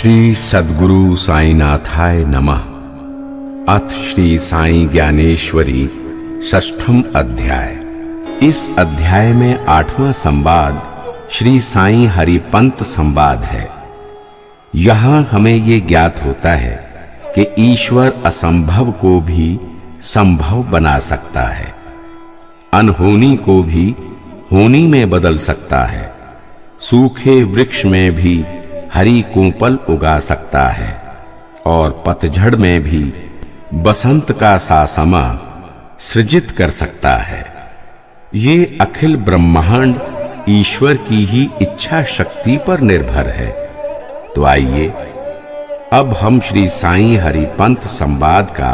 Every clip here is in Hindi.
श्री सद्गुरु साईनाथाय नमः। अथ श्री साई ज्ञानेश्वरी षष्ठम अध्याय। इस अध्याय में 8वां संवाद श्री साई हरिपंत संवाद है। यहां हमें ये ज्ञात होता है कि ईश्वर असंभव को भी संभव बना सकता है, अनहोनी को भी होनी में बदल सकता है, सूखे वृक्ष में भी हरी कोपल उगा सकता है और पतझड़ में भी बसंत का सा समा सृजित कर सकता है। ये अखिल ब्रह्मांड ईश्वर की ही इच्छा शक्ति पर निर्भर है। तो आइए अब हम श्री साई हरिपंत संवाद का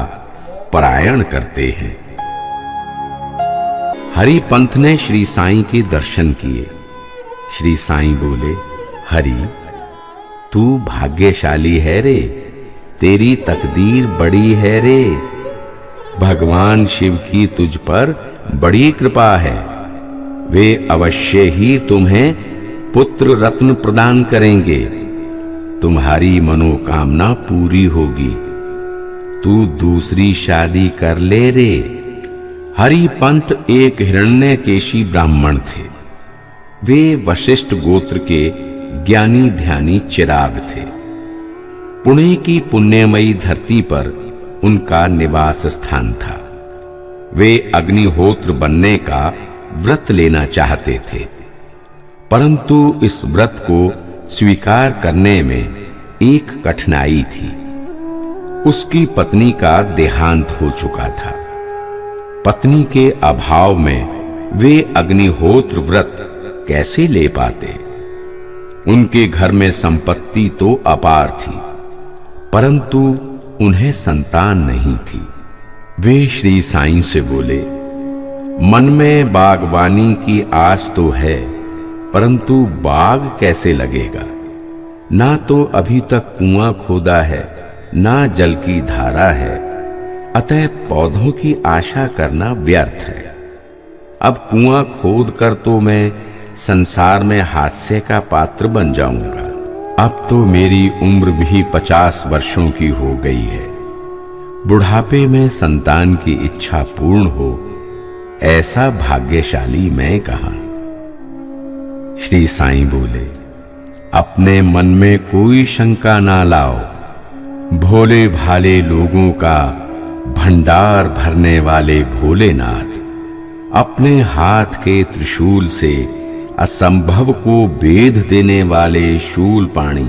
पारायण करते हैं। हरिपंत ने श्री साई के दर्शन किए। श्री साई बोले, हरि तू भाग्यशाली है रे, तेरी तकदीर बड़ी है रे। भगवान शिव की तुझ पर बड़ी कृपा है, वे अवश्य ही तुम्हें पुत्र रत्न प्रदान करेंगे। तुम्हारी मनोकामना पूरी होगी। तू दूसरी शादी कर ले रे। हरिपंत एक हिरण्यकेशी ब्राह्मण थे। वे वशिष्ठ गोत्र के ज्ञानी ध्यानी चिराग थे। पुणे की पुण्यमयी धरती पर उनका निवास स्थान था। वे अग्निहोत्र बनने का व्रत लेना चाहते थे, परंतु इस व्रत को स्वीकार करने में एक कठिनाई थी। उसकी पत्नी का देहांत हो चुका था। पत्नी के अभाव में वे अग्निहोत्र व्रत कैसे ले पाते। उनके घर में संपत्ति तो अपार थी, परंतु उन्हें संतान नहीं थी। वे श्री साईं से बोले, मन में बागवानी की आस तो है, परंतु बाग कैसे लगेगा। ना तो अभी तक कुआं खोदा है, ना जल की धारा है, अतः पौधों की आशा करना व्यर्थ है। अब कुआं खोद कर तो मैं संसार में हास्य का पात्र बन जाऊंगा। अब तो मेरी उम्र भी 50 वर्षों की हो गई है। बुढ़ापे में संतान की इच्छा पूर्ण हो, ऐसा भाग्यशाली मैं कहां। श्री साईं बोले, अपने मन में कोई शंका ना लाओ। भोले भाले लोगों का भंडार भरने वाले भोलेनाथ अपने हाथ के त्रिशूल से असंभव को बेध देने वाले शूलपाणी,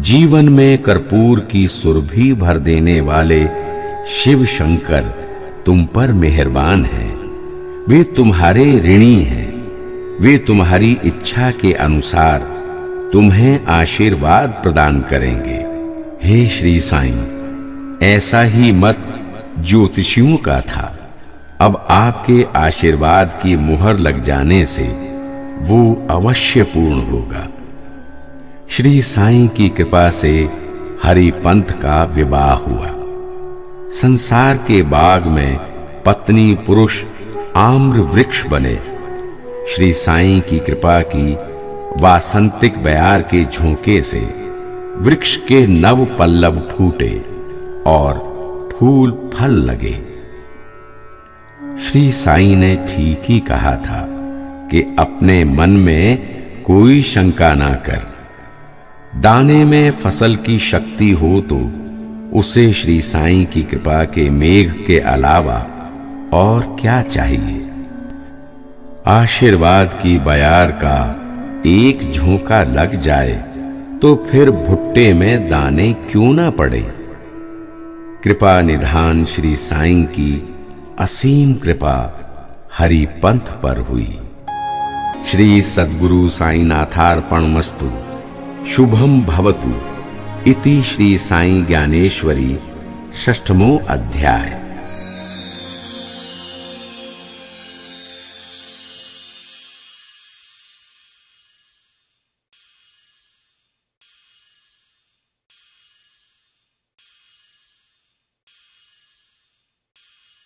जीवन में कर्पूर की सुरभि भर देने वाले शिव शंकर तुम पर मेहरबान हैं। वे तुम्हारे ऋणी हैं। वे तुम्हारी इच्छा के अनुसार तुम्हें आशीर्वाद प्रदान करेंगे। हे श्री साईं, ऐसा ही मत ज्योतिषियों का था। अब आपके आशीर्वाद की मुहर लग जाने से वो अवश्य पूर्ण होगा। श्री साईं की कृपा से हरिपंत का विवाह हुआ। संसार के बाग में पत्नी पुरुष आम्र वृक्ष बने। श्री साईं की कृपा की वासंतिक बयार के झोंके से वृक्ष के नव पल्लव फूटे और फूल फल लगे। श्री साईं ने ठीक ही कहा था कि अपने मन में कोई शंका ना कर। दाने में फसल की शक्ति हो तो उसे श्री साईं की कृपा के मेघ के अलावा और क्या चाहिए। आशीर्वाद की बयार का एक झोंका लग जाए तो फिर भुट्टे में दाने क्यों ना पड़े। कृपा निधान श्री साईं की असीम कृपा हरिपंथ पर हुई। श्री सद्गुरु साईनाथार्पणमस्तु। शुभम भवतु। इति श्री साई ज्ञानेश्वरी षष्ठमो अध्याय।